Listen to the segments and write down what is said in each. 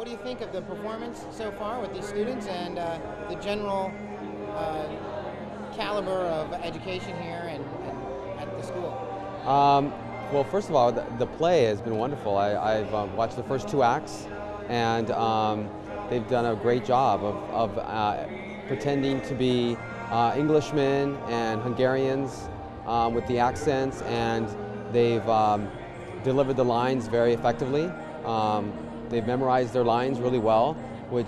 What do you think of the performance so far with these students and the general caliber of education here and at the school? Well, first of all, the play has been wonderful. I've watched the first 2 acts, and they've done a great job of pretending to be Englishmen and Hungarians with the accents, and they've delivered the lines very effectively. They've memorized their lines really well, which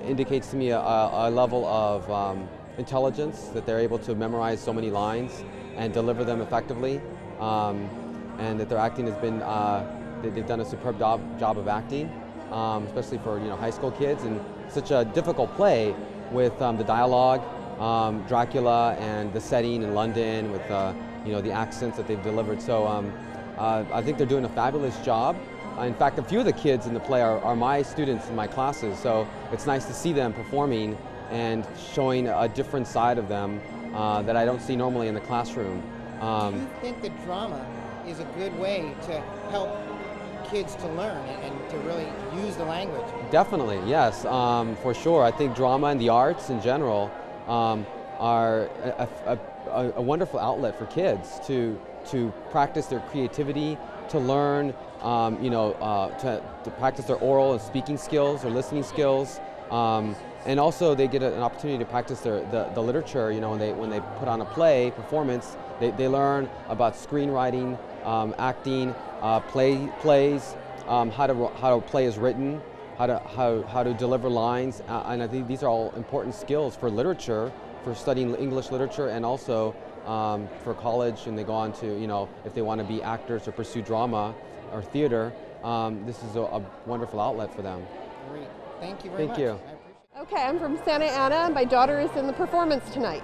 indicates to me a level of intelligence, that they're able to memorize so many lines and deliver them effectively, and that their acting has been, they've done a superb job of acting, especially for high school kids, and such a difficult play with the dialogue, Dracula, and the setting in London with the accents that they've delivered. So I think they're doing a fabulous job. In fact, a few of the kids in the play are my students in my classes, so it's nice to see them performing and showing a different side of them that I don't see normally in the classroom. Do you think that drama is a good way to help kids to learn and to really use the language? Definitely, yes, for sure. I think drama and the arts in general are a wonderful outlet for kids to practice their creativity, to learn, to practice their oral and speaking skills, their listening skills, and also they get an opportunity to practice the literature. When they put on a play performance, they learn about screenwriting, acting, plays, how a play is written, how to deliver lines, and I think these are all important skills for literature, for studying English literature, and also for college, and they go on to, if they want to be actors or pursue drama or theater, this is a wonderful outlet for them. Great. Thank you very much. Thank you. Okay, I'm from Santa Ana, and my daughter is in the performance tonight.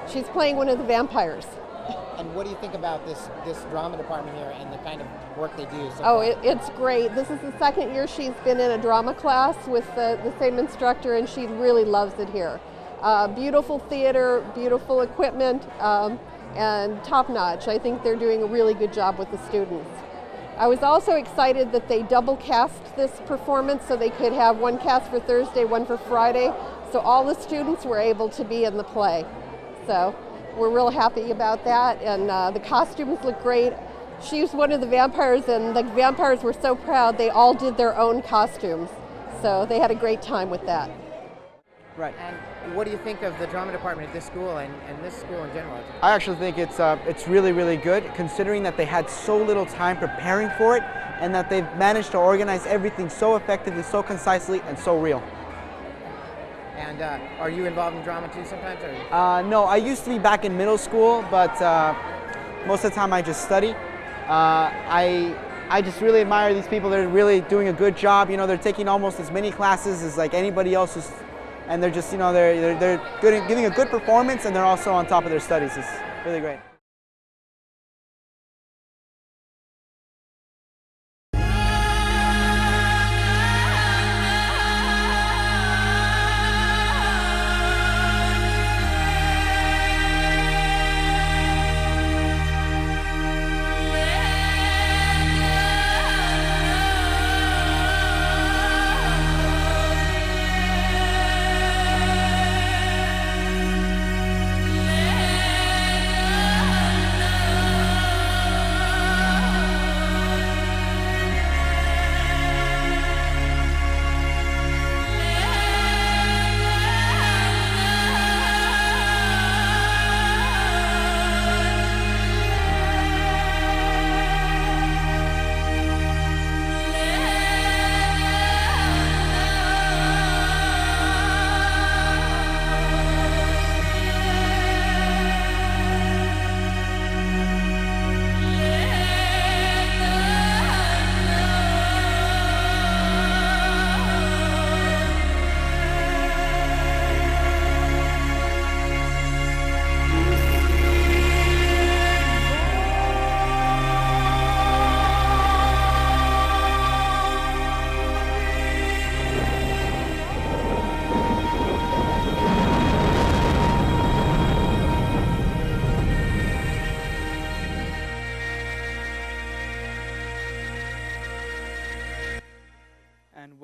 She's playing one of the vampires. And what do you think about this drama department here and the kind of work they do? It's great. This is the second year she's been in a drama class with the same instructor, and she really loves it here. Beautiful theater, beautiful equipment, and top-notch. I think they're doing a really good job with the students. I was also excited that they double cast this performance, so they could have one cast for Thursday, one for Friday, so all the students were able to be in the play. So we're real happy about that, and the costumes look great. She was one of the vampires, and the vampires were so proud they all did their own costumes, so they had a great time with that. Right. And what do you think of the drama department at this school and this school in general? I actually think it's really, really good, considering that they had so little time preparing for it, and that they've managed to organize everything so effectively, so concisely, and so real. And are you involved in drama too sometimes? Or? No, I used to be back in middle school, but most of the time I just study. I just really admire these people. They're really doing a good job. They're taking almost as many classes as like anybody else who's, and they're just, they're good, giving a good performance, and they're also on top of their studies. It's really great.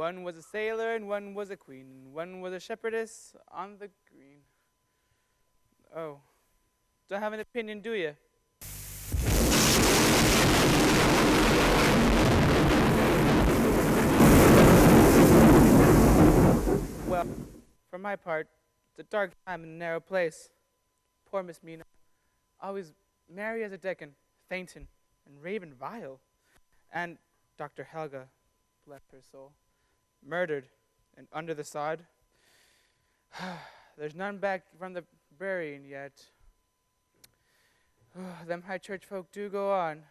One was a sailor and one was a queen, and one was a shepherdess on the green. Oh, don't have an opinion, do you? Well, for my part, it's a dark time in a narrow place. Poor Miss Mina, always merry as a deacon, fainting, and raving vile. And Dr. Helga, bless her soul, murdered and under the sod. There's none back from the burying yet. Them high church folk do go on.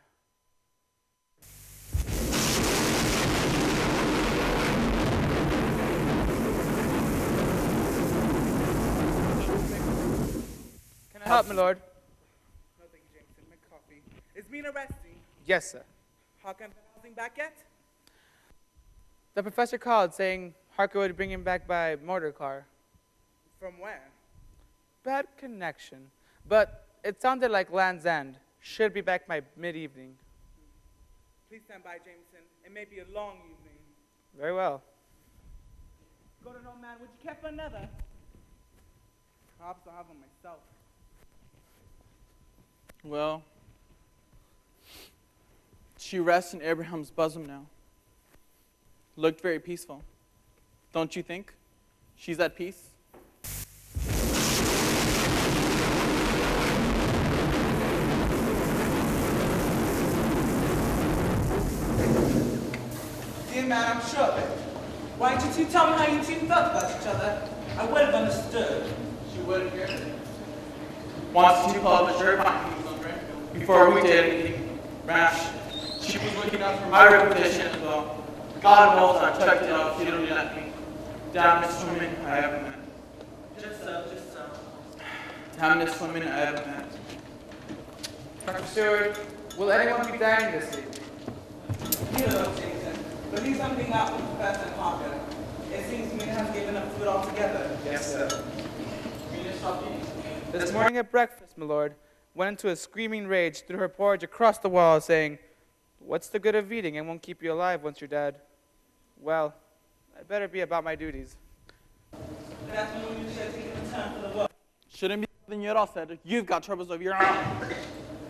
Can I help, my lord? No, thank you, Jameson. My coffee. Is Mina resting? Yes, sir. How come nothing back yet? The professor called saying Harker would bring him back by motor car. From where? Bad connection. But it sounded like Land's End. Should be back by mid-evening. Please stand by, Jameson. It may be a long evening. Very well. Golden old man, would you care for another? Perhaps I'll have one myself. Well, she rests in Abraham's bosom now. Looked very peaceful. Don't you think? She's at peace? Dear man, I'm sure of it. Why didn't you tell me how you two felt about each other? I would have understood. She wouldn't hear it. Wants to publish her findings on Renfield before we did anything rash. She was looking out for my reputation as well. God knows I checked it out. She didn't let me. Damnedest woman I ever met. Just so, just so. Damnedest woman I ever met. Dr. Stewart, will anyone be dining this evening? You know, Jameson, but leave something out with Professor Parker. It seems Mina has given up food altogether. Yes, sir. Mina stopped eating. This morning at breakfast, my lord, went into a screaming rage, threw her porridge across the wall, saying, "What's the good of eating? It won't keep you alive once you're dead." Well, I'd better be about my duties. That's when you should have taken the time for the work. Shouldn't be than you at all, Cedric. You've got troubles of your own.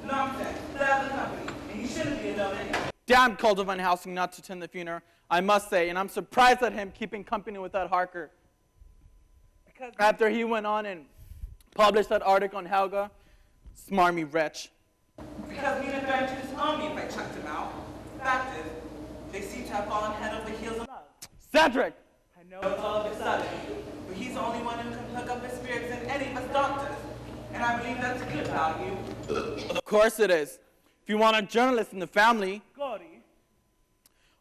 Nonsense. Put out the company, and you shouldn't be alone anyway. Damn cold of Van Helsing not to attend the funeral, I must say, and I'm surprised at him keeping company with that Harker. Because After he went on and published that article on Helga, smarmy wretch. Mina threatened to disown me if I chucked him out. Fact is, they seem to have fallen head over heels of love. Cedric! I know it's all of a sudden, but he's the only one who can pluck up his spirits than any of us doctors. And I believe that's a good value. Of course it is. If you want a journalist in the family. Gordy.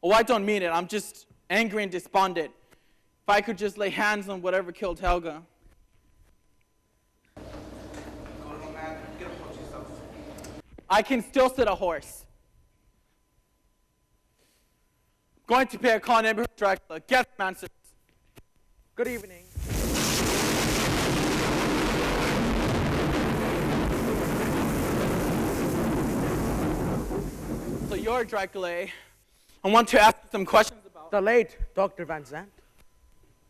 Oh, I don't mean it. I'm just angry and despondent. If I could just lay hands on whatever killed Helga. Gordy, man, get a hold of yourself. I can still sit a horse. Going to pay a call on neighborhood Dracula. Get some answers. Good evening. So you're Dracula. I want to ask you some questions about. The late Dr. Van Zandt?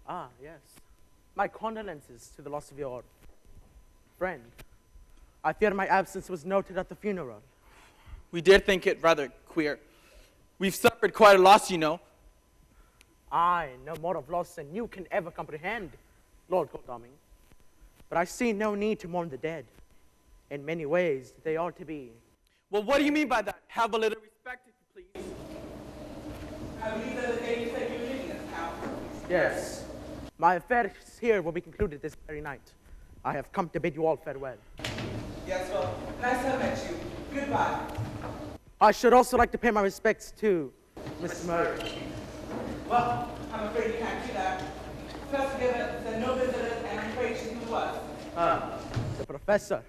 Ah, yes. My condolences to the loss of your friend. I fear my absence was noted at the funeral. We did think it rather queer. We've suffered quite a loss, you know. I know more of loss than you can ever comprehend, Lord Godalming. But I see no need to mourn the dead. In many ways, they are to be. Well, what do you mean by that? Have a little respect, if you please. I believe that the day you said you were leaving us now. Yes. My affairs here will be concluded this very night. I have come to bid you all farewell. Yes, well, nice to have met you. Goodbye. I should also like to pay my respects to Miss Murray. Well, I'm afraid you can't do that. Professor Gibbon said no visitors, and I'm afraid she knew us. The professor.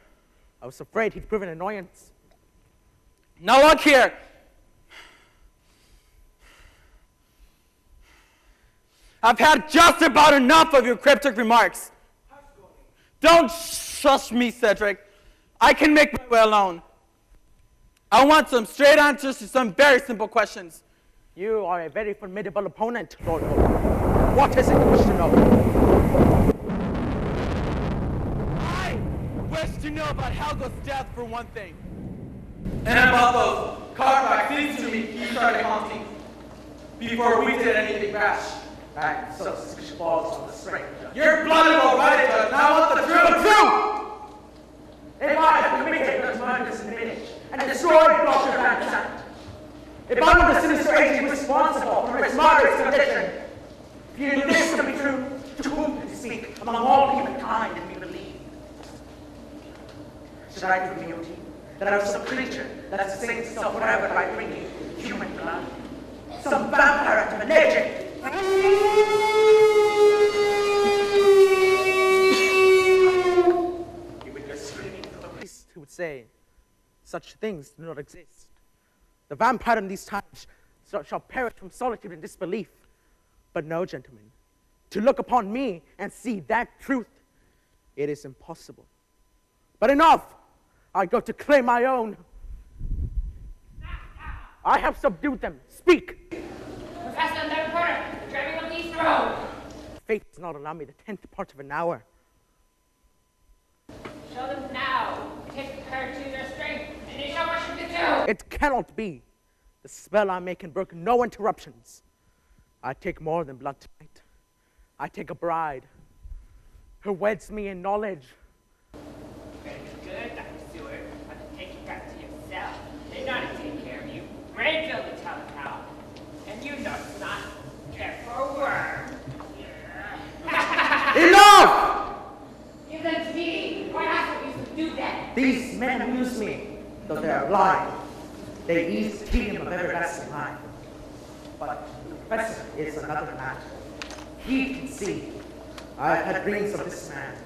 I was afraid he'd prove an annoyance. Now look here. I've had just about enough of your cryptic remarks. Don't shush me, Cedric. I can make my way alone. I want some straight answers to some very simple questions. You are a very formidable opponent, Lord Voldemort. What is it you wish to know? I wish to know about Helga's death for one thing. And about those card vaccines to me he started haunting before we did anything rash. Right, so 6 balls on the string. Your blood will right it, Judge. Now what the truth? If I had committed those murders in the village and destroyed Dr. Van Sant, if I were the sinister agent responsible for his murderous condition, if you knew this to be true, to whom could you speak among all humankind and we believe? Should I be guilty that I was some creature that sings itself forever by drinking human blood? Some vampire out of a legend? You would go screaming to a priest who would say, such things do not exist. The vampire in these times shall perish from solitude and disbelief. But no, gentlemen, to look upon me and see that truth, it is impossible. But enough! I go to claim my own. I have subdued them. Speak! Professor the reporter, driving up the East Road. Fate does not allow me the 10th part of an hour. Show them now. Take her to their strength, and they shall worship the two. It cannot be. The spell I make can brook no interruptions. I take more than blood tonight. I take a bride who weds me in knowledge. Very good, Dr. Seward. I'll take you back to yourself. They know how to take care of you. Rachel to tell us how. And you know it's not care for a worm. Enough! Give them to me. Why hasn't you subdued them? These men amuse me, though they are blind. They ease the tedium of everlasting life. But the professor is another matter. He can see. I have had dreams of this man.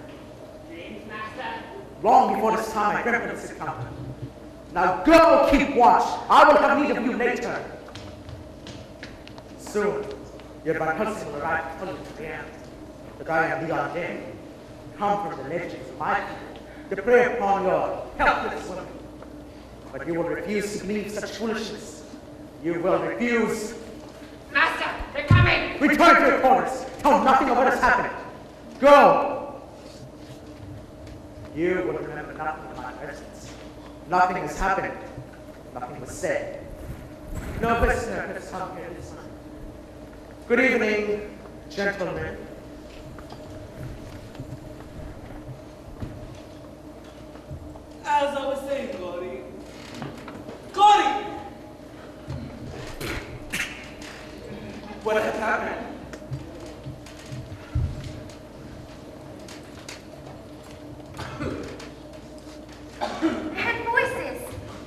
Dreams, master? Long before this time, I dreamt of this encounter. Now go keep watch. I will have need of you later. Soon, your cousin will arrive to tell you to the end that I am Leon Day, come from the legends of my people to prey upon your helpless women. But you will refuse to believe such foolishness. You will refuse. Master, they're coming! Return to your quarters. Tell nothing of what has happened. Go! You will remember nothing of my presence. Nothing has happened. Nothing was said. No prisoner has come here this night. Good evening, gentlemen. As I was saying, Gordy. Gordy! What had happened? I heard voices.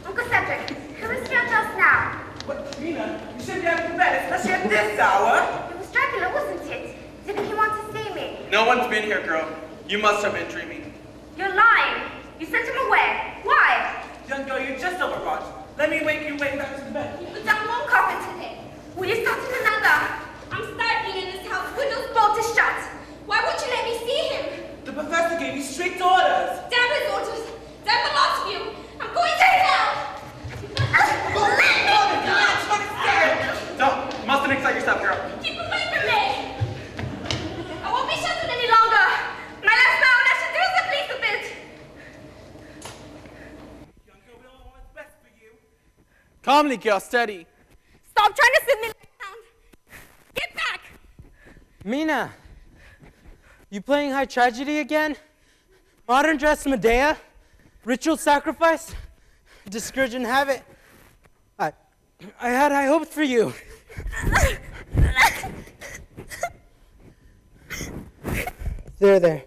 Uncle Cedric, who is here just now? But, Mina, you should be out of bed, especially at this hour. It was Dracula, wasn't it? Didn't he want to see me? No one's been here, girl. You must have been dreaming. You're lying. You sent him away. Why? Young girl, you're just overwrought. Let me wake you way back to the bed. We've done one carpet today. Will you start in another? I'm stifling in this house. Windows bolted shut. Why won't you let me see him? The professor gave you strict orders. Damn his orders. Damn the lot of you. I'm going to hell. Don't. Mustn't excite yourself, girl. Keep away from me. I won't be sheltered any longer. My last round, I should do the police a bit. Young girl, we all want what's best for you. Calmly, girl, steady. Stop trying to sit me down. Get back. Mina, you playing high tragedy again? Modern dress Medea? Ritual sacrifice? Discouraging habit? I had high hopes for you. There.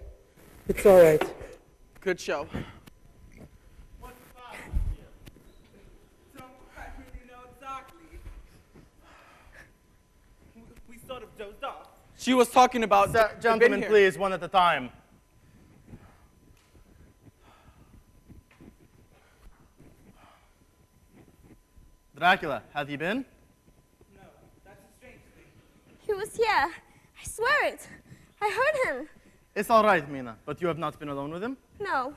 It's all right. Good show. What's the problem here? Don't quite really know exactly. We sort of dozed off. She was talking about. Gentlemen, please, one at a time. Dracula, have you been? No, that's a strange thing. He was here. I swear it. I heard him. It's all right, Mina, but you have not been alone with him? No.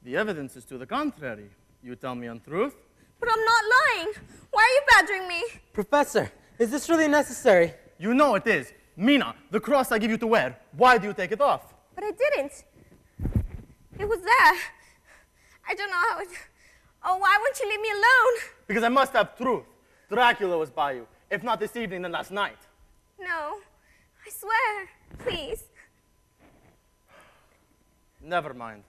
The evidence is to the contrary. You tell me untruth? But I'm not lying. Why are you badgering me? Professor, is this really necessary? You know it is. Mina, the cross I give you to wear, why do you take it off? But I didn't. It was there. I don't know how it... Oh, why won't you leave me alone? Because I must have truth. Dracula was by you. If not this evening, then last night. No. I swear. Please. Never mind.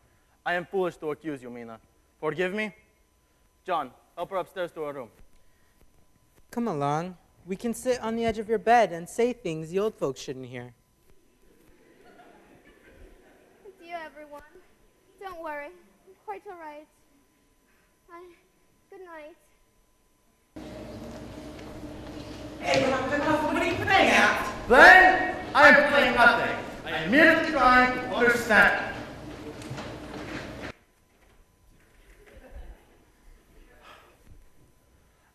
I am foolish to accuse you, Mina. Forgive me? John, help her upstairs to her room. Come along. We can sit on the edge of your bed and say things the old folks shouldn't hear. Adieu, everyone. Don't worry. I'm quite all right. Good night. Abraham, what are you playing at? Playing? I am playing nothing. I am merely trying to understand.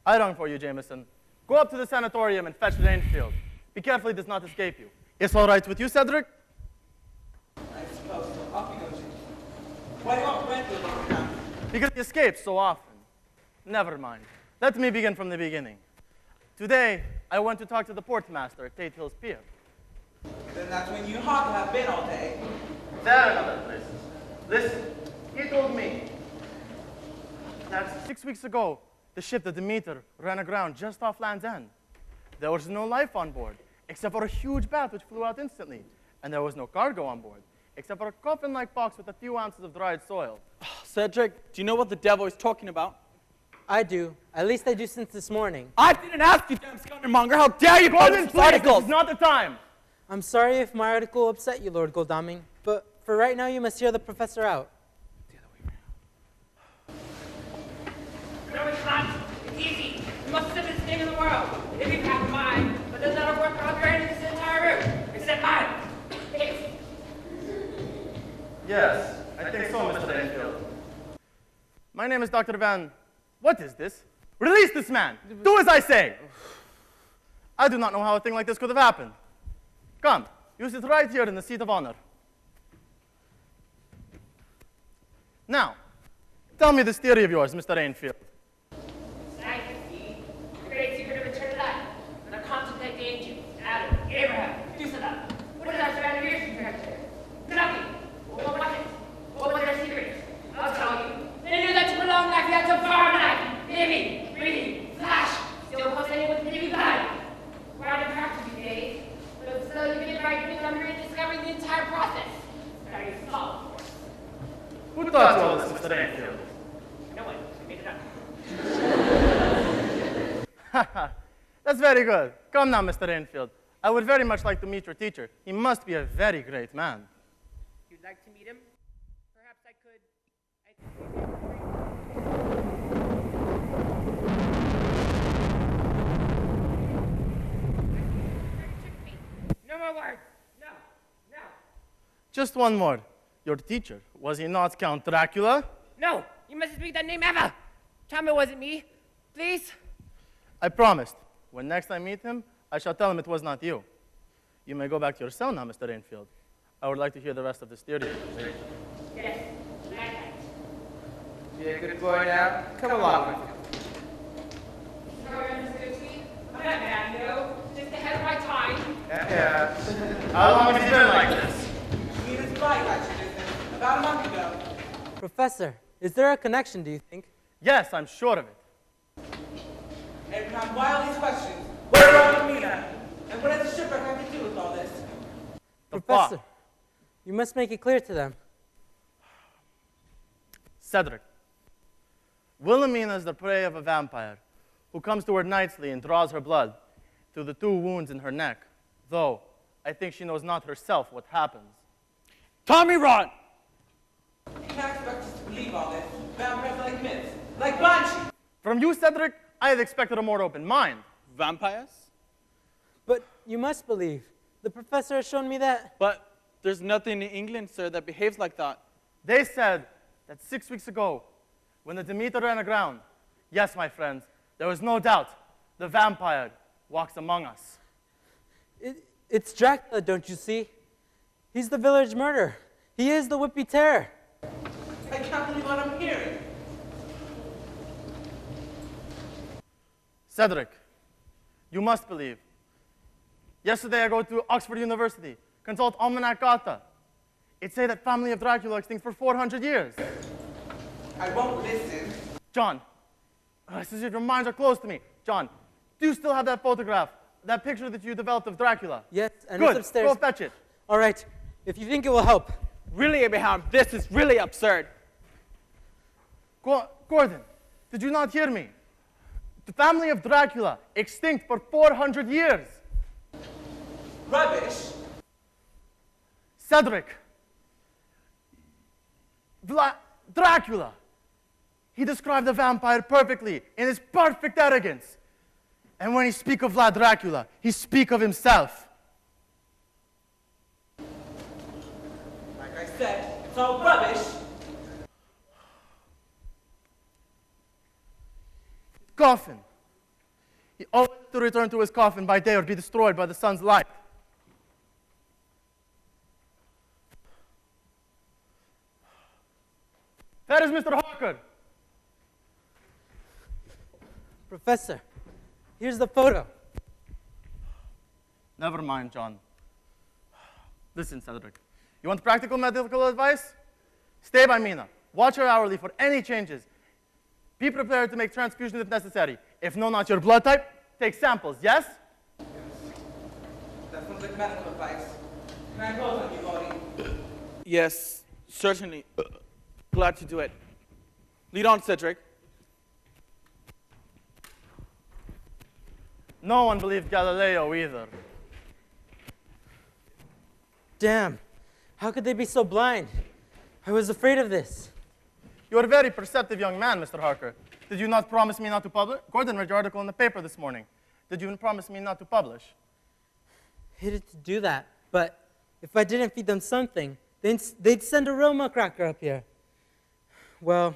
I rung for you, Jameson. Go up to the sanatorium and fetch Rainfield. Be careful he does not escape you. It's all right with you, Cedric? I suppose so. Off you go, James. Why do you want Renfield to come? Because he escapes so often. Never mind. Let me begin from the beginning. Today, I went to talk to the portmaster at Tate Hills Pier. Then that's when you ought to have been all day. There and other places. Listen, he told me that 6 weeks ago, the ship, the Demeter, ran aground just off Land's End. There was no life on board, except for a huge bat which flew out instantly. And there was no cargo on board, except for a coffin-like box with a few ounces of dried soil. Cedric, do you know what the devil is talking about? I do. At least I do since this morning. I didn't ask you, damn scoundrelmonger. How dare you publish this article? This is not the time. I'm sorry if my article upset you, Lord Goldaming, but for right now you must hear the professor out. No, it's not. It's easy. You must have this thing in the world. If you have mine, but there's not a word copyright in this entire room, except mine. Hey. Yes, I think so, Mr. Rainfield. My name is Dr. Van... What is this? Release this man! Do as I say! I do not know how a thing like this could have happened. Come, you sit right here in the seat of honor. Now, tell me this theory of yours, Mr. Rainfield. Science, see? The great secret of eternal life. Now contemplate the ancients. Adam, Abraham, Methuselah. What is our surrounding years compared to? Nothing. What was it? What was their secret? I'll tell you. They knew that to prolong life, you had to farm life. Living, breathing, flash. Still pulsating with living blood. We're out of practice these days. But slowly you get right through them and discovering the entire process. Very small, of course. Who taught you all this, Mr. Rainfield? No one. I made it up. That's very good. Come now, Mr. Rainfield. I would very much like to meet your teacher. He must be a very great man. You'd like to meet him? Perhaps I could. No more words. No. No. Just one more. Your teacher, was he not Count Dracula? No. You mustn't speak that name ever. Tell me it wasn't me. Please. I promised. When next I meet him, I shall tell him it was not you. You may go back to your cell now, Mr. Rainfield. I would like to hear the rest of this theory. Yes. Night. Be a good boy now. Come along with you. Sorry, Mr. Gucci. I'm not mad, you know. Just ahead of my time. Yeah. How long has he been like this? He was right, actually, about a month ago. Professor, is there a connection, do you think? Yes, I'm sure of it. Abraham, why all these questions? Where are Mina? And what does the shipwreck have to do with all this? Professor, you must make it clear to them. Cedric, Wilhelmina is the prey of a vampire who comes to her nightly and draws her blood through the 2 wounds in her neck, though I think she knows not herself what happens. Tommy Rod! You can't expect us to believe all this. Vampires like myths, like Banshee. From you, Cedric, I had expected a more open mind. Vampires? But you must believe. The professor has shown me that. But there's nothing in England, sir, that behaves like that. They said that 6 weeks ago, when the Demeter ran aground, yes, my friends, there was no doubt the vampire walks among us. It's Dracula, don't you see? He's the village murderer. He is the whippy terror. I can't believe what I'm hearing. Cedric, you must believe. Yesterday I go to Oxford University, consult Almanac Gotha. It say that family of Dracula extinct for 400 years. I won't listen. John, it's as if your minds are close to me. John, do you still have that photograph, that picture that you developed of Dracula? Yes, and Good. it's upstairs. Go fetch it. All right, if you think it will help. Really, Abraham, this is really absurd. Gordon, did you not hear me? The family of Dracula extinct for 400 years. Rubbish. Cedric, Dracula. He described the vampire perfectly in his perfect arrogance. And when he speak of Vlad Dracula, he speak of himself. Like I said, it's all rubbish. Coffin. He always had to return to his coffin by day or be destroyed by the sun's light. That is Mr. Harker. Professor, here's the photo. Never mind, John. Listen, Cedric. You want practical medical advice? Stay by Mina. Watch her hourly for any changes. Be prepared to make transfusions if necessary. If no, not your blood type, take samples, yes? Yes. That's some good medical advice. Can I close on you, Bodhi? Yes, certainly. Glad to do it. Lead on, Cedric. No one believed Galileo either. Damn, how could they be so blind? I was afraid of this. You're a very perceptive young man, Mr. Harker. Did you not promise me not to publish? Gordon read your article in the paper this morning. Did you promise me not to publish? Hated to do that, but if I didn't feed them something, they'd send a Roma cracker up here. Well,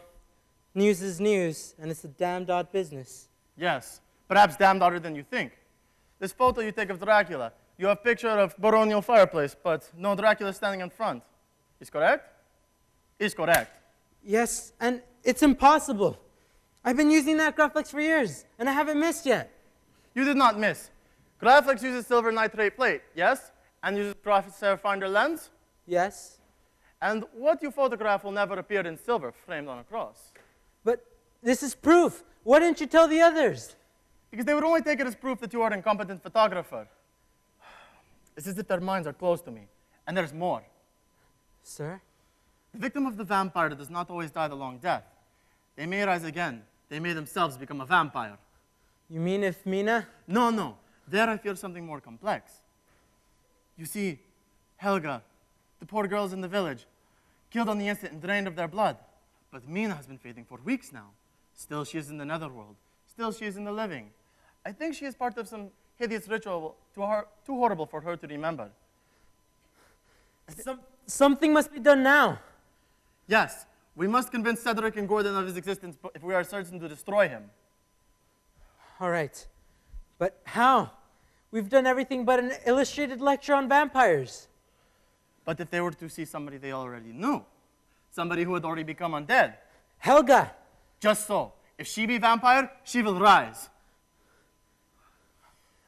news is news, and it's a damned odd business. Yes, perhaps damned odder than you think. This photo you take of Dracula, you have a picture of baronial fireplace, but no Dracula standing in front. Is correct? Is correct. Yes, and it's impossible. I've been using that Graflex for years, and I haven't missed yet. You did not miss. Graflex uses silver nitrate plate, yes? And uses Professor Finder lens? Yes. And what you photograph will never appear in silver, framed on a cross. But this is proof. Why didn't you tell the others? Because they would only take it as proof that you are an incompetent photographer. It's as if their minds are closed to me. And there's more. Sir? The victim of the vampire does not always die the long death. They may rise again. They may themselves become a vampire. You mean if Mina? No. There I fear something more complex. You see, Helga, the poor girls in the village, killed on the instant and drained of their blood. But Mina has been fading for weeks now. Still she is in the netherworld. Still she is in the living. I think she is part of some hideous ritual too horrible for her to remember. Something must be done now. Yes, we must convince Cedric and Gordon of his existence if we are certain to destroy him. All right. But how? We've done everything but an illustrated lecture on vampires. But if they were to see somebody they already knew, somebody who had already become undead. Helga! Just so. If she be vampire, she will rise.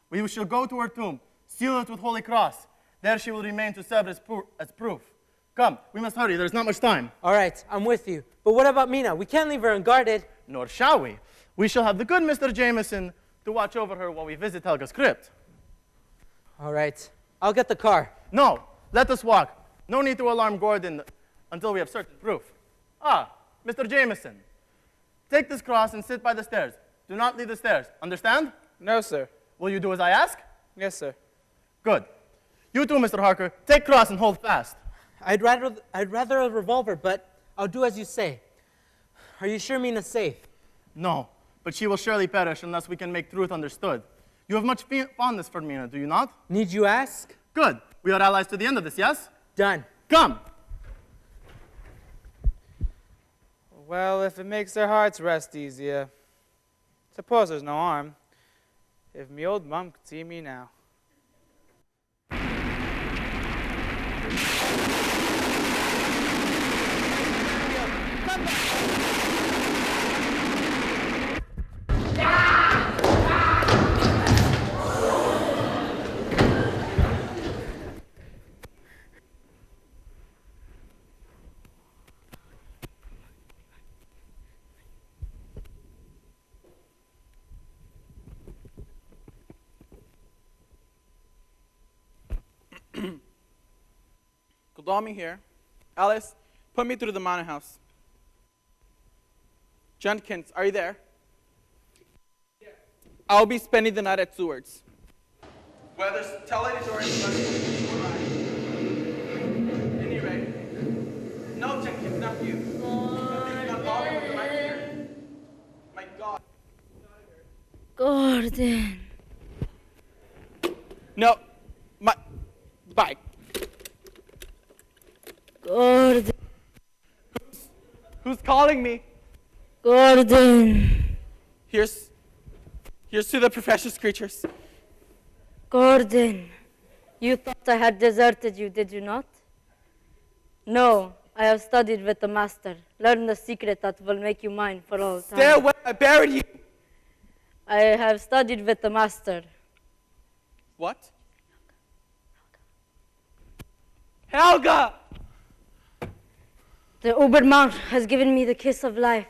We shall go to her tomb, seal it with holy cross. There she will remain to serve as proof. Come, we must hurry. There's not much time. All right, I'm with you. But what about Mina? We can't leave her unguarded. Nor shall we. We shall have the good Mr. Jameson to watch over her while we visit Helga's crypt. All right. I'll get the car. No, let us walk. No need to alarm Gordon until we have certain proof. Ah, Mr. Jameson. Take this cross and sit by the stairs. Do not leave the stairs. Understand? No, sir. Will you do as I ask? Yes, sir. Good. You too, Mr. Harker. Take cross and hold fast. I'd rather a revolver, but I'll do as you say. Are you sure Mina's safe? No, but she will surely perish unless we can make truth understood. You have much fondness for Mina, do you not? Need you ask? Good. We are allies to the end of this, yes? Done. Come! Well, if it makes their hearts rest easier, suppose there's no harm. If me old mum could see me now. Godalmi here. Alice, put me through the manor house. Jenkins, are you there? Yeah. I'll be spending the night at Seward's. Whether tell Lady Dorian anyway. No, Jenkins, not you. My God. Gordon. No. Bye. Gordon. Who's calling me? Gordon. Here's to the precious creatures. Gordon, you thought I had deserted you, did you not? No, I have studied with the master, learned the secret that will make you mine for all time. Stay away, I buried you. I have studied with the master. What? Helga! The Ubermonk has given me the kiss of life,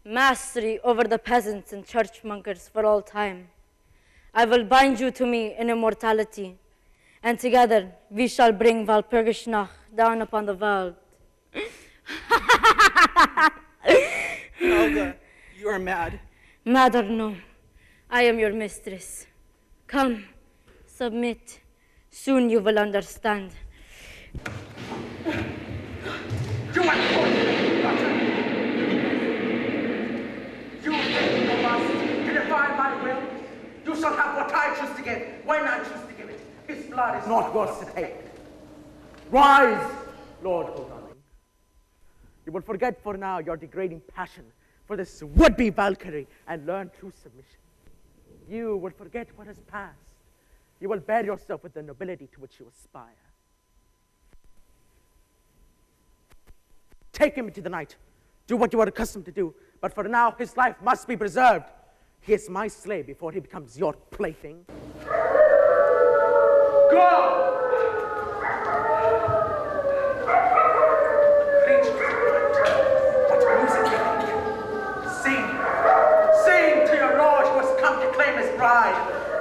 mastery over the peasants and churchmonkers for all time. I will bind you to me in immortality, and together we shall bring Walpurgisnacht down upon the world. Helga, you are mad. Mad or no, I am your mistress. Come, submit. Soon you will understand. You are You think you must defy my will? You shall have what I choose to give, when I choose to give it. His blood is not yours to take. Rise, Lord Godalming. You will forget for now your degrading passion for this would-be Valkyrie and learn true submission. You will forget what has passed. You will bear yourself with the nobility to which you aspire. Take him into the night. Do what you are accustomed to do. But for now, his life must be preserved. He is my slave before he becomes your plaything. Go! What music you make. Sing. Sing to your Lord who has come to claim his bride.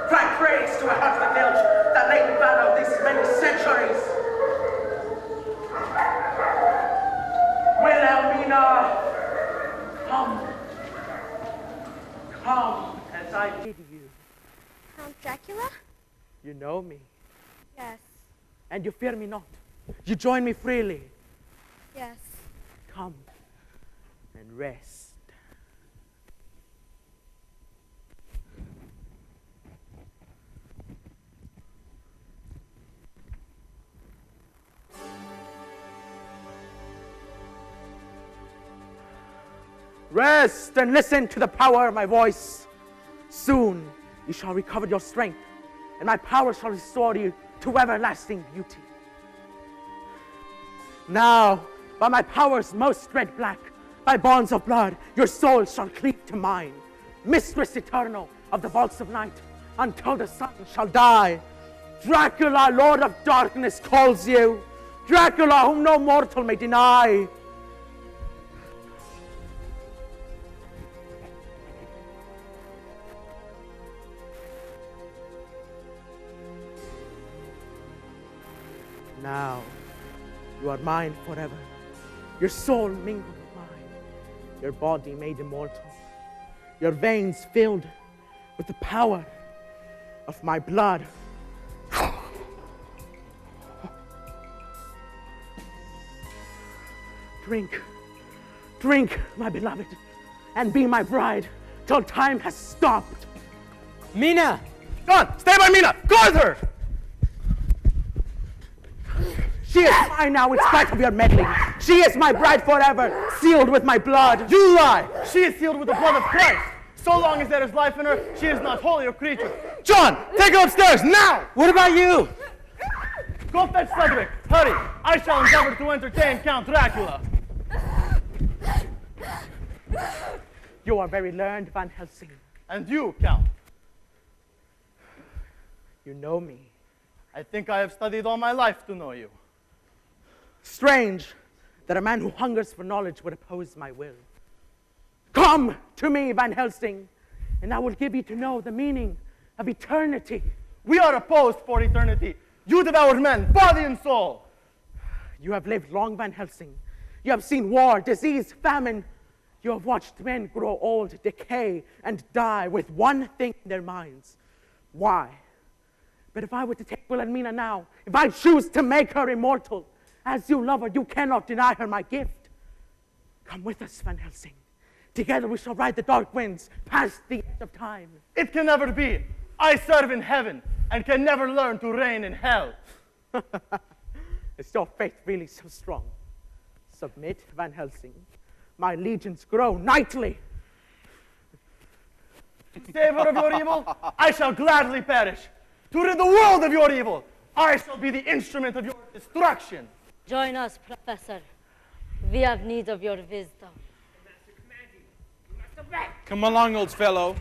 Cry praise to a heart that built that laden battle these many centuries. Wilhelmina, come. Come as I bid you. Count Dracula? You know me, Yes. and you fear me not. You join me freely. Yes. Come and rest. Rest and listen to the power of my voice. Soon you shall recover your strength, and my power shall restore you to everlasting beauty. Now, by my powers most red black, by bonds of blood, your soul shall cleave to mine. Mistress eternal of the vaults of night, until the sun shall die. Dracula, Lord of darkness, calls you. Dracula, whom no mortal may deny. Now, you are mine forever. Your soul mingled with mine. Your body made immortal. Your veins filled with the power of my blood. Drink, drink, my beloved, and be my bride till time has stopped. Mina! John, stay by Mina! Guard her! She is mine now in spite of your meddling. She is my bride forever, sealed with my blood. You lie! She is sealed with the blood of Christ. So long as there is life in her, she is not wholly a creature. John, take her upstairs, now! What about you? Go fetch Cedric. Hurry! I shall endeavor to entertain Count Dracula. You are very learned, Van Helsing. And you, Count? You know me. I think I have studied all my life to know you. Strange that a man who hungers for knowledge would oppose my will. Come to me, Van Helsing, and I will give you to know the meaning of eternity. We are opposed for eternity. You devoured men, body and soul. You have lived long, Van Helsing. You have seen war, disease, famine. You have watched men grow old, decay, and die with one thing in their minds. Why? But if I were to take Wilhelmina now, if I choose to make her immortal, as you love her, you cannot deny her my gift. Come with us, Van Helsing. Together we shall ride the dark winds past the edge of time. It can never be. I serve in heaven and can never learn to reign in hell. Is your faith really so strong? Submit, Van Helsing. My legions grow nightly. To save her of your evil, I shall gladly perish. To rid the world of your evil, I shall be the instrument of your destruction. Join us, Professor. We have need of your wisdom. Come along, old fellow.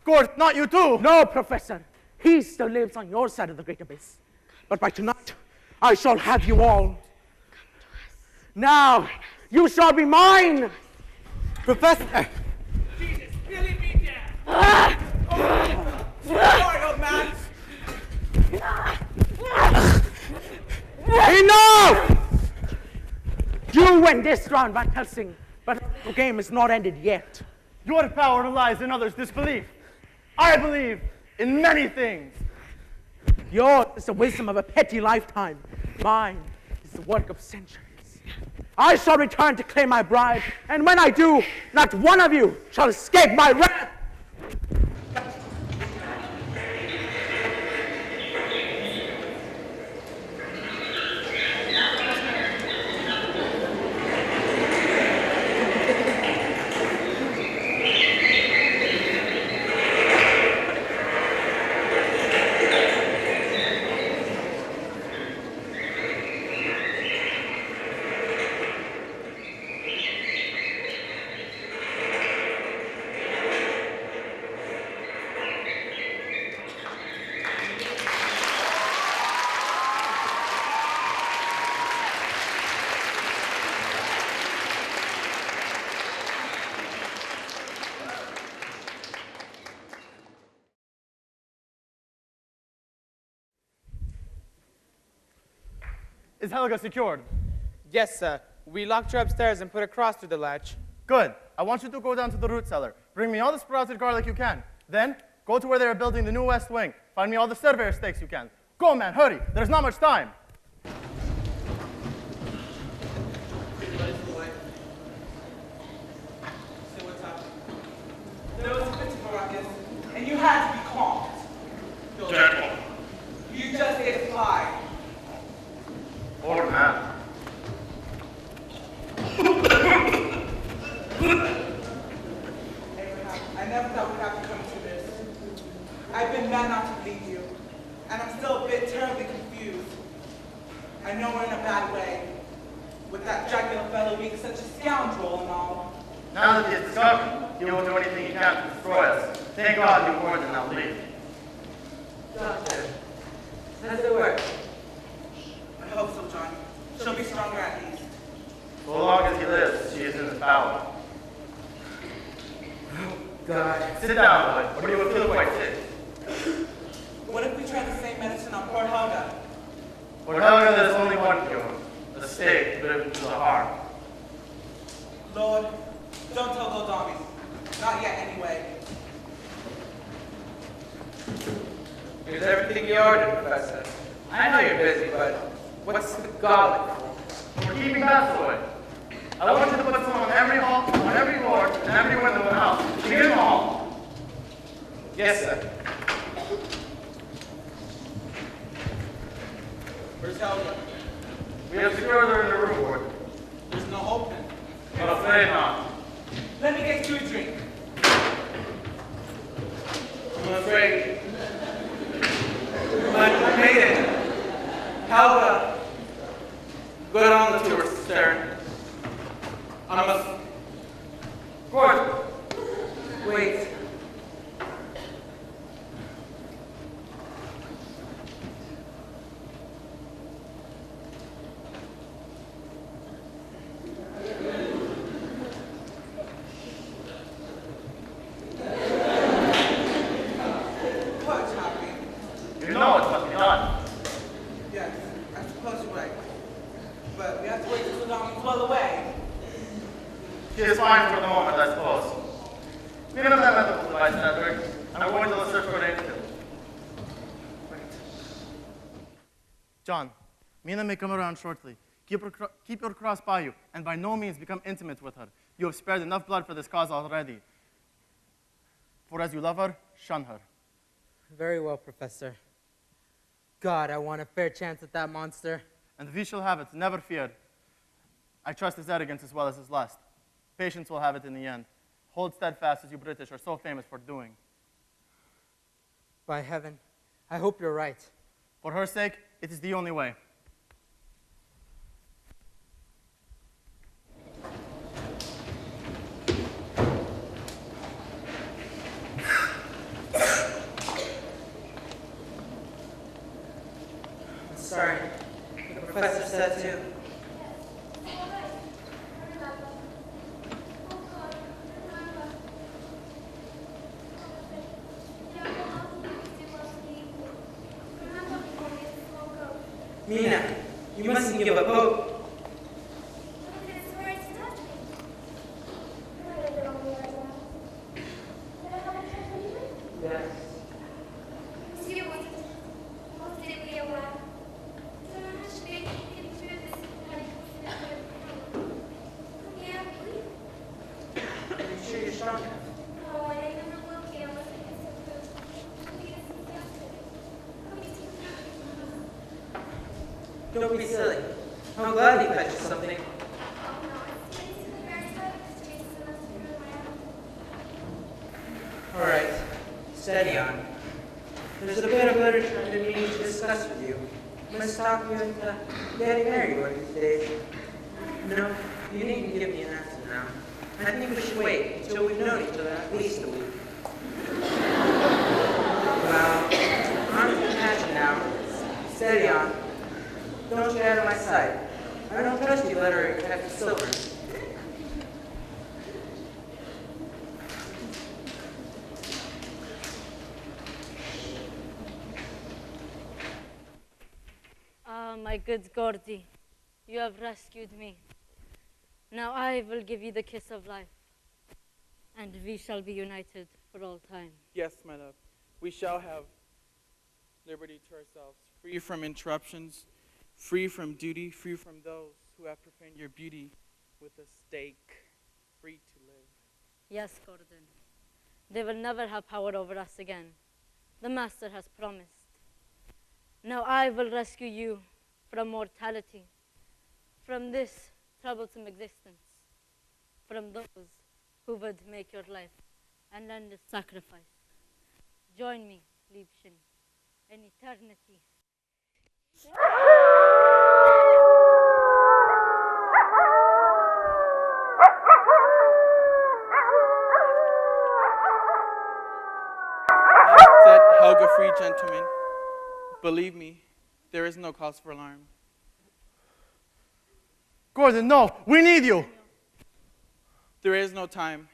Gort, not you too. No, Professor. He still lives on your side of the great abyss. But by tonight, I shall have you all. Now, you shall be mine. Professor. Jesus, Billy beat down. Sorry, old man. Enough! You win this round, Van Helsing, but the game is not ended yet. Your power lies in others' disbelief. I believe in many things. Yours is the wisdom of a petty lifetime. Mine is the work of centuries. I shall return to claim my bride, and when I do, not one of you shall escape my wrath. Is Helga secured? Yes, sir. We locked her upstairs and put a cross through the latch. Good. I want you to go down to the root cellar. Bring me all the sprouted garlic you can. Then, go to where they are building the new west wing. Find me all the surveyor stakes you can. Go, man, hurry. There's not much time. So what's up? There was a bit of a ruckus, and you had to be calm. Gentle. You just get fly. Old man. Abraham, I never thought we'd have to come to this. I've been mad not to bleed you, and I'm still a bit terribly confused. I know we're in a bad way, with that dragular fellow being such a scoundrel and all. Now that he is discovered, he will do anything he can to destroy us. Thank God you warned him not to leave. Doctor, how's it work? I hope so, John. She'll be stronger at least. So long as he lives, she is in his power. God. Sit down, boy. Or you will feel quite sick. What if we try the same medicine on poor Helga? For Helga, there's only one cure. A stake driven to the heart. Lord, don't tell those zombies. Not yet, anyway. Here's everything you ordered, Professor. I know you're busy, but what's the garlic for? For keeping bats away. I want you to put some on every hall, on every door, and every window in the house. Begin them all. Yes, sir. Where's Helga? We have secured her in the room board. There's no hope then. I'm afraid not. Let me get you a drink. I'm afraid. My maiden, Helga, go down to her stern. I must. Gordon, wait. What's happening? You know it must be done. Yes, I suppose you're right. She is fine for the moment, I suppose. Leaving that medical device network, I'm going to search for the antidote. Wait. John, Mina may come around shortly. Keep your cross by you, and by no means become intimate with her. You have spared enough blood for this cause already. For as you love her, shun her. Very well, Professor. God, I want a fair chance at that monster. And we shall have it, never fear. I trust his arrogance as well as his lust. Patience will have it in the end. Hold steadfast as you British are so famous for doing. By heaven, I hope you're right. For her sake, it is the only way. Sorry. The professor said to. Mina, you mustn't give up hope. Yes. Don't be silly. I'm glad you catch something. All right, steady on. There's a bit of literature I need to discuss with you. Must talk you into getting married one of these days. No, you needn't give me an answer now. I think we should wait until we've known each other at least a week. Well, on to the passion now. Steady on. Don't get out of my sight. I don't trust you literary cat of silver. Ah, my good Gordy, you have rescued me. Now I will give you the kiss of life, and we shall be united for all time. Yes, my love. We shall have liberty to ourselves, free from interruptions, free from duty, free from those who have profaned your beauty with a stake, free to live. Yes, Gordon. They will never have power over us again. The Master has promised. Now I will rescue you from mortality, from this troublesome existence, from those who would make your life an endless sacrifice. Join me, Liebchen, in eternity. Said Helga free gentlemen, believe me, there is no cause for alarm. Gordon, no! We need you! There is no time.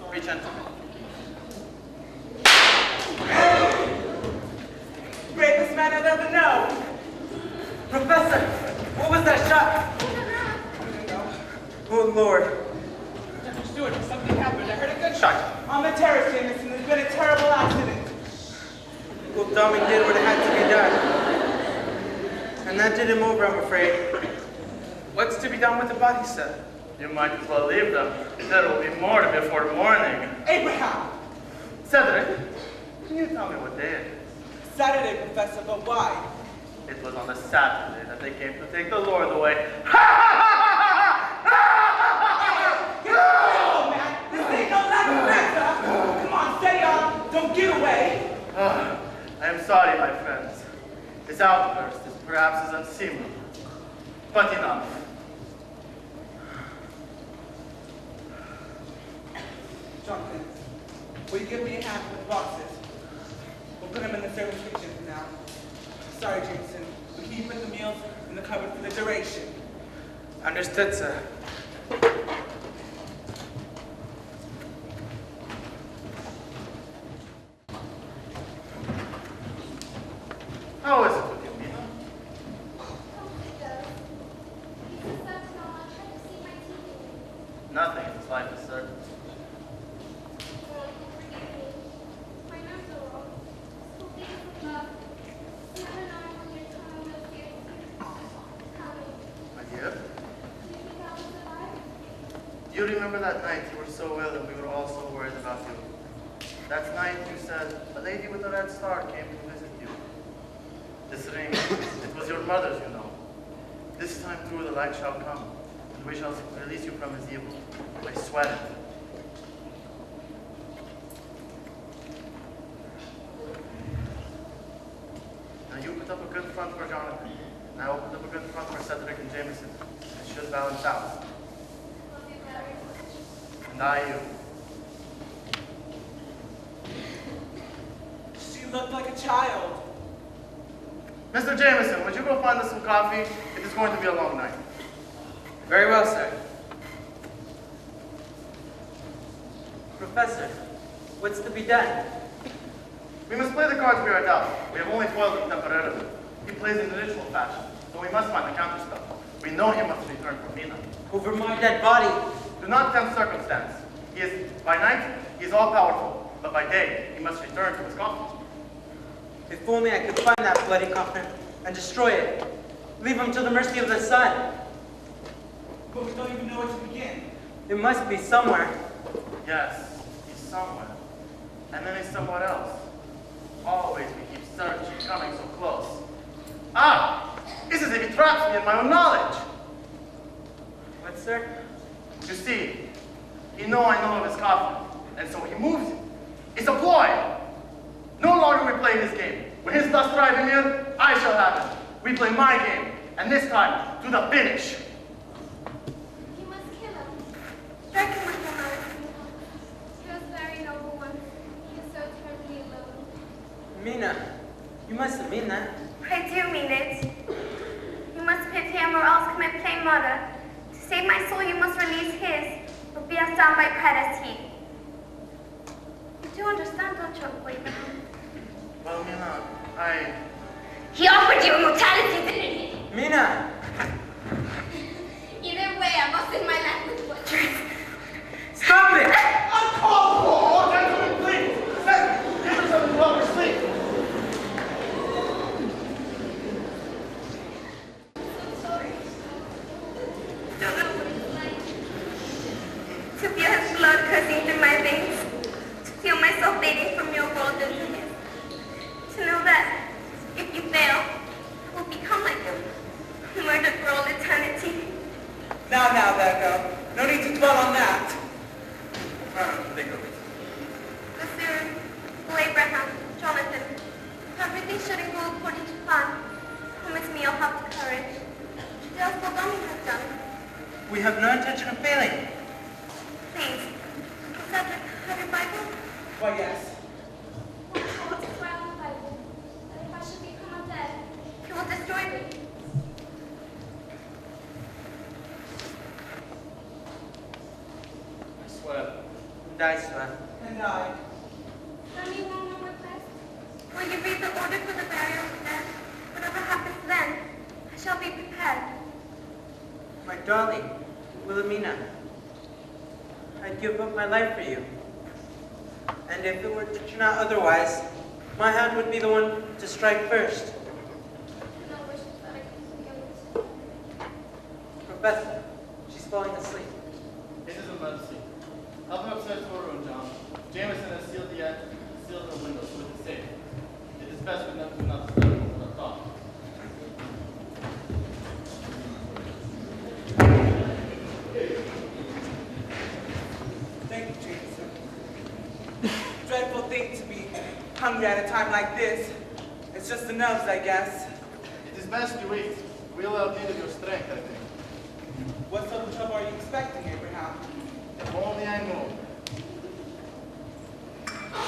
Free gentlemen. Bravest man I've ever known. Professor, what was that shot? Oh, Lord. Dr. Stewart, something happened. I heard a gunshot. On the terrace, Jameson. There's been a terrible accident. Uncle Tommy did what had to be done. And that did him over, I'm afraid. What's to be done with the body, sir? You might as well leave them. There will be more before morning. Abraham! Cedric, can you tell me what day it is? Saturday, Professor, but why? It was on the Saturday that they came to take the Lord away. Oh, man! This ain't no Latin Santa! Come on, steady on! Don't get away! I am sorry, my friends. This outburst is perhaps as unseemly. But enough. Jonathan, will you give me a hand with the boxes? We'll put them in the service kitchen for now. Sorry, Jameson. We keep put the meals in the cupboard for the duration. Understood, sir. you remember that night you were so ill and we were all so worried about you? That night you said, a lady with a red star came to visit you. This ring, it was your mother's, you know. This time too the light shall come, and we shall release you from his evil. I swear it. Now you put up a good front for Jonathan. Now I'll put up a good front for Cedric and Jameson. It should balance out. And I you. She looked like a child. Mr. Jameson, would you go find us some coffee? It is going to be a long night. Very well, sir. Professor, what's to be done? We must play the cards we are dealt. We have only foiled him temporarily. He plays in the ritual fashion, so we must find the counterspell. We know he must return from Mina. Over my dead body. Do not tempt circumstance. He is, by night, he is all-powerful, but by day, he must return to his coffin. If only I could find that bloody coffin and destroy it. Leave him to the mercy of the sun. But we don't even know where to begin. It must be somewhere. Yes, he's somewhere. And then he's somewhere else. Always we keep searching, coming so close. Ah! It's as if he traps me in my own knowledge. What, sir? You see, I know of his coffin, and so he moves it. It's a ploy. No longer we play his game. When his thus driving in, I shall have it. We play my game, and this time, to the finish. You must kill him. Strike him with your knife. He was very noble one. He is so terribly alone. Mina, you mustn't mean that. I do mean it. You must pity him or else commit plain murder. To save my soul, you must release his, or be as down by Preda's heat. You do understand, don't you, Uncle Abraham? Well, Mina, He offered you immortality, didn't he? Mina! Either way, I must end my life with butchers. Stop it! uncalled for! All gentlemen, please! Give us some longer sleep! Don't know what it's like to feel his blood coursing through my veins, to feel myself fading from your world into his, to know that if you fail, I will become like him, murdered for all eternity. Now, there, girl. No need to dwell on that. Think of it. Monsieur, Uncle Abraham, Jonathan, if everything shouldn't go according to plan, promise me you'll have the courage to do as Bogami has done. We have no intention of failing. Please, Cedric, have your Bible? Why, yes. I want to swear on the Bible that if I should become undead, he will destroy me. I swear. And I swear. And I. Let me know my request. Will you read the order for the burial of the dead? Whatever happens then, I shall be prepared. My darling, Wilhelmina, I'd give up my life for you. And if it were to turn out otherwise, my hand would be the one to strike first. No wishes that I can feel it. Professor, she's falling asleep. It is a mercy. Help her upstairs to her room, John. Jameson has sealed the windows with the safe. It is best for them to not disturb her with her thought. Thank you, Jameson. Dreadful thing to be hungry at a time like this. It's just the nerves, I guess. It is best you eat. We'll have need of your strength, I think. What sort of trouble are you expecting, Abraham? If only I knew.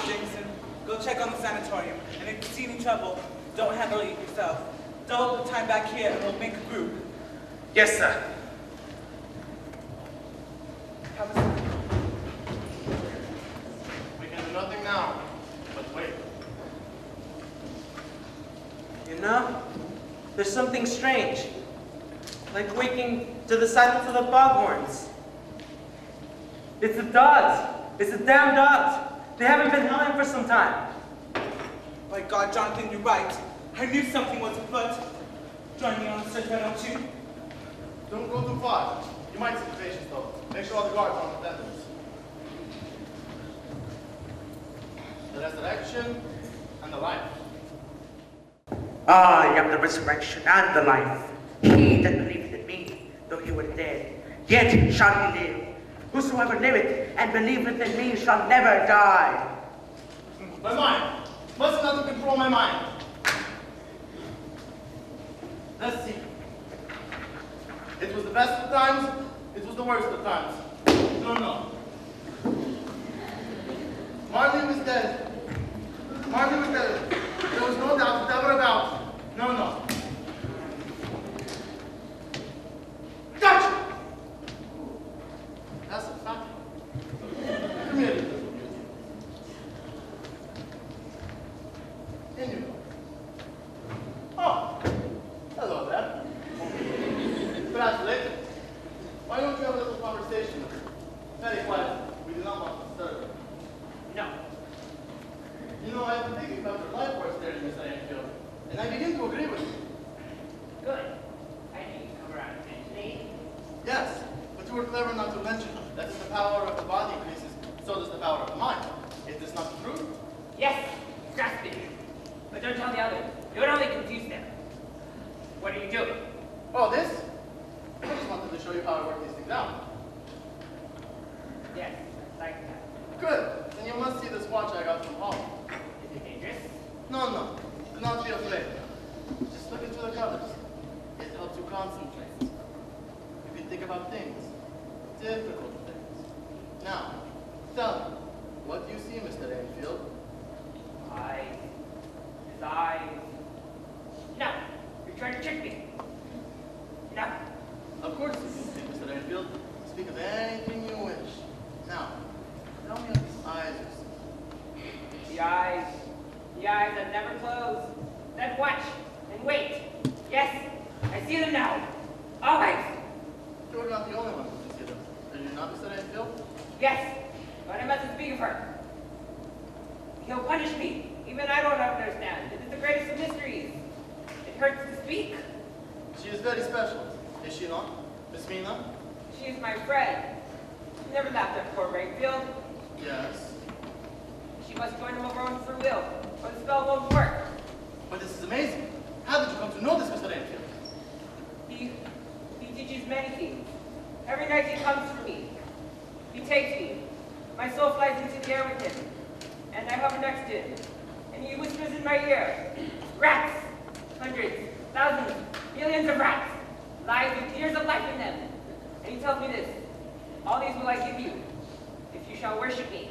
Jameson, go check on the sanatorium. And if you see any trouble, don't handle it yourself. Double the time back here and we'll make a group. Yes, sir. Have a seat. We can do nothing now, but wait. You know, there's something strange. Like waking to the silence of the foghorns. It's the dogs. It's the damn dogs. They haven't been howling for some time. My God, Jonathan, you're right. I knew something was afoot. Join me on the search, why don't you? Don't go too far. You might see the patients, though. Make sure all the guards are on the defense. The resurrection and the life. I am the resurrection and the life. He that believeth in me, though he were dead, yet shall he live. Whosoever liveth and believeth in me shall never die. My mind. Must nothing control my mind. Let's see. It was the best of times. It was the worst of times. No. Marley was dead. Marley was dead. There was no doubt, never a doubt. No. Gotcha! That's a fact. Come here. In you go. Oh, hello there. Perhaps later. Why don't you have a little conversation? Very quiet. We do not want to disturb. No. You know, I've been thinking about your life force there, Miss Anfield, and I begin to agree with you. Good. I knew you'd come around eventually. Yes, but you were clever not to mention that as the power of the body increases, so does the power of the mind. Is this not the truth? Yes, grasp it. But don't tell the others. You would only confuse them. What are you doing? Oh, this? I just wanted to show you how I work these things out. Yes, I like that. Good. Then you must see this watch I got from home. Is it dangerous? No. Do not be afraid. Just look into the colors. It helps you concentrate. You can think about things. Difficult things. Now, tell me, what do you see, Mr. Enfield? Eyes. His eyes. No, you're trying to trick me. No. Of course you can speak, Mr. Enfield. Speak of anything you wish. Now, tell me of these eyes you see. The eyes that never close. Then watch and wait. Yes, I see them now. Always. You're not the only one who can see them. Are you not, Mr. Enfield? Yes, but I mustn't speak of her. He'll punish me. Even I don't understand. It is the greatest of mysteries. It hurts to speak. She is very special, is she not, Miss Mina? She is my friend. She never laughed at poor Rayfield. Yes. She must join him of her own free will, or the spell won't work. But this is amazing. How did you come to know this, Mr. Enfield? He teaches many things. Every night he comes for me. He takes me. My soul flies into the air with him, and I hover next to him. And he whispers in my ear, rats! Hundreds, thousands, millions of rats, lives with years of life in them. And he tells me this, all these will I give you, if you shall worship me.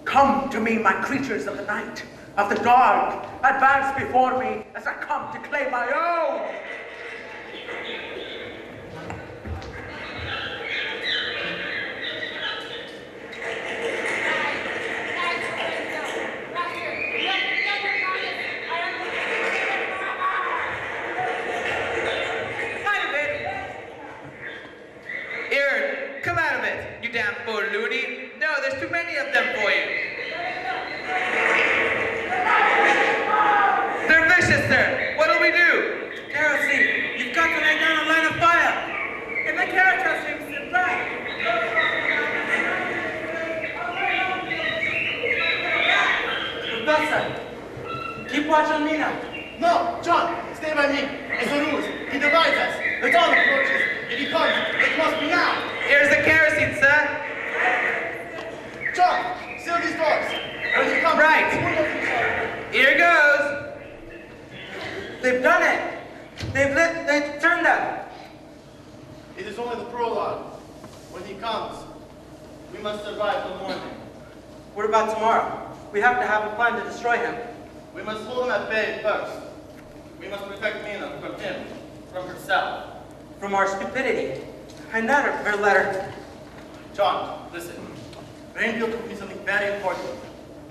Come to me, my creatures of the night, of the dark. Advance before me as I come to claim my own. Come out of it, you damn poor loony. No, there's too many of them for you. They're vicious, sir. What'll we do? Heresy, you've got to lay down a line of fire. And the character seems to back. Professor, keep watch on Mina. No, John, stay by me. It's a ruse. He divides us. The dawn approaches. If he comes, it must be now. Here's the kerosene, sir. John, seal these doors. When he comes, Right. Here goes. They've done it. They've turned them. It is only the prologue. When he comes, we must survive till morning. What about tomorrow? We have to have a plan to destroy him. We must hold him at bay first. We must protect Mina from him, from herself. From our stupidity. I never her letter. John, listen. Rainfield told me something very important.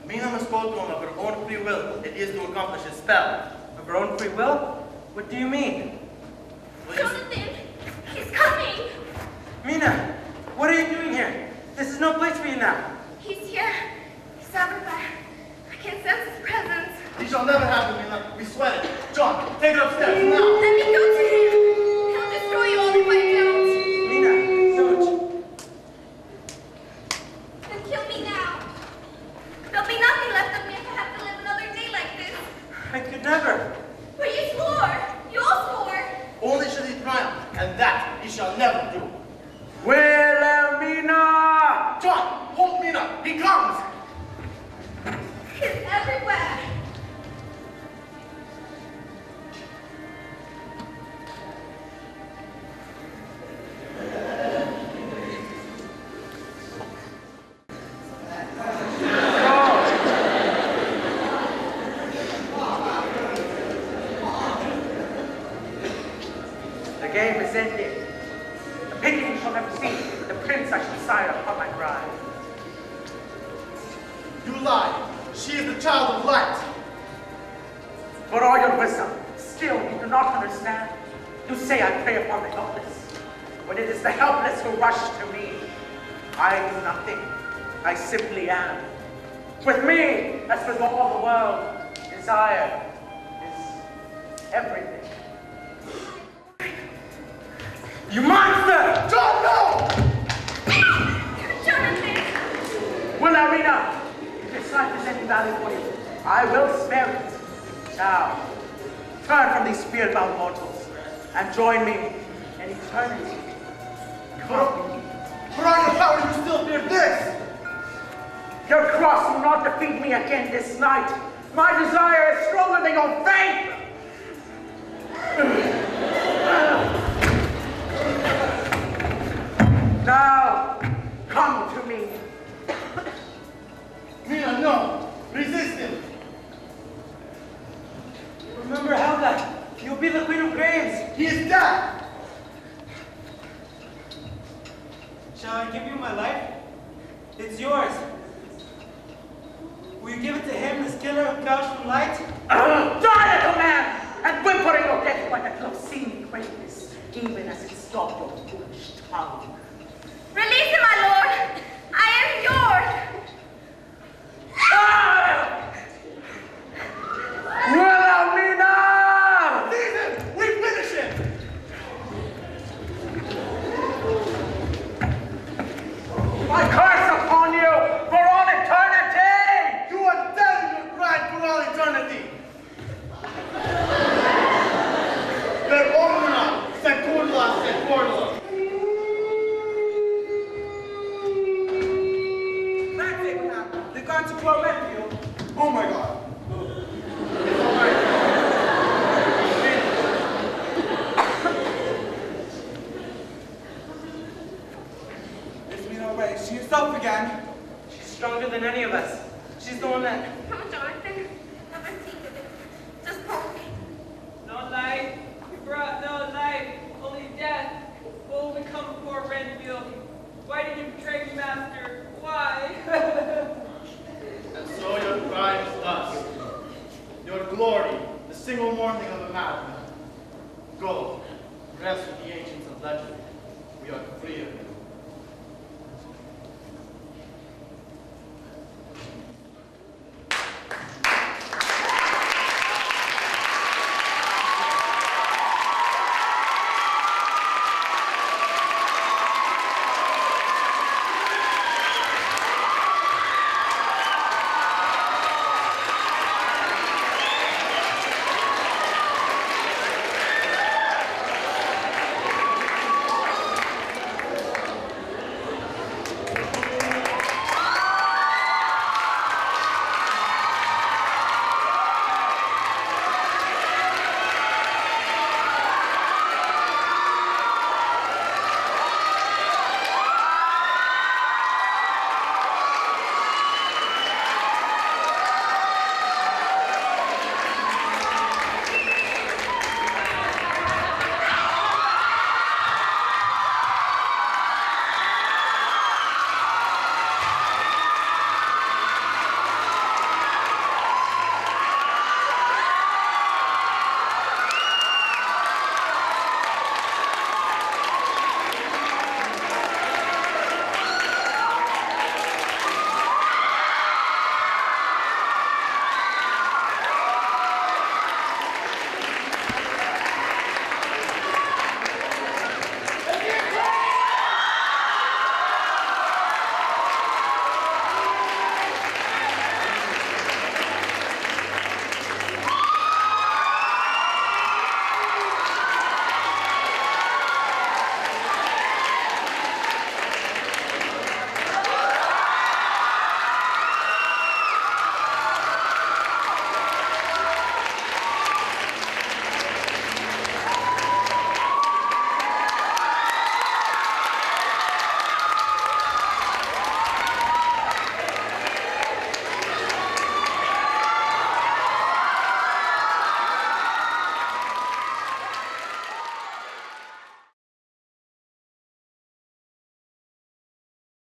Mina must go to him of her own free will. It is to accomplish his spell. Of her own free will? What do you mean? Jonathan, he's coming. Mina, what are you doing here? This is no place for you now. He's here. He's everywhere. I can sense his presence. He shall never happen, Mina. We swear it. John, take it upstairs now. Let me go to him. He'll destroy you all if I don't. Mina, don't. Wilhelmina! John, hold Mina! He comes! He's everywhere. The game is ended. The picking shall never cease. The prince I shall sire upon my bride. You lie. She is the child of light. For all your wisdom, still you do not understand. You say I prey upon the helpless, when it is the helpless who rush to me. I do nothing. I simply am. With me, as with all the world, desire is everything. You monster! John, no! Jonathan! Wilhelmina, if this life is any value for you, I will spare it. Now, turn from these fear-bound mortals and join me in eternity. For all your power, you still fear this! Your cross will not defeat me again this night. My desire is stronger than your faith! Now, come to me. Mina, no! Resist him! Remember Helga. You'll be the Queen of Graves. He is dead! Shall I give you my life? It's yours. Will you give it to him, this killer who couched from light? Die, little man! And whimpering your death by that obscene greatness, even as it stopped your foolish tongue. Release him, my lord. I am yours. Wilhelmina! Seize him! We finish him! My curse upon you for all eternity! You are dead in your crime for all eternity! Per omnia secula secula! That's it now. They've gone to Port Redfield. Oh my God! It's Mina already. She herself again. She's stronger than any of us. She's the one that... Come on, Jonathan. Never think of it. Just hold me. No life. You brought no life. Only death. What will become of poor Renfield? Why did you betray me, Master? Why? And so your crime is dust. Your glory, the single mourning of a madman. Go, rest with the ancients of legend. We are free of you.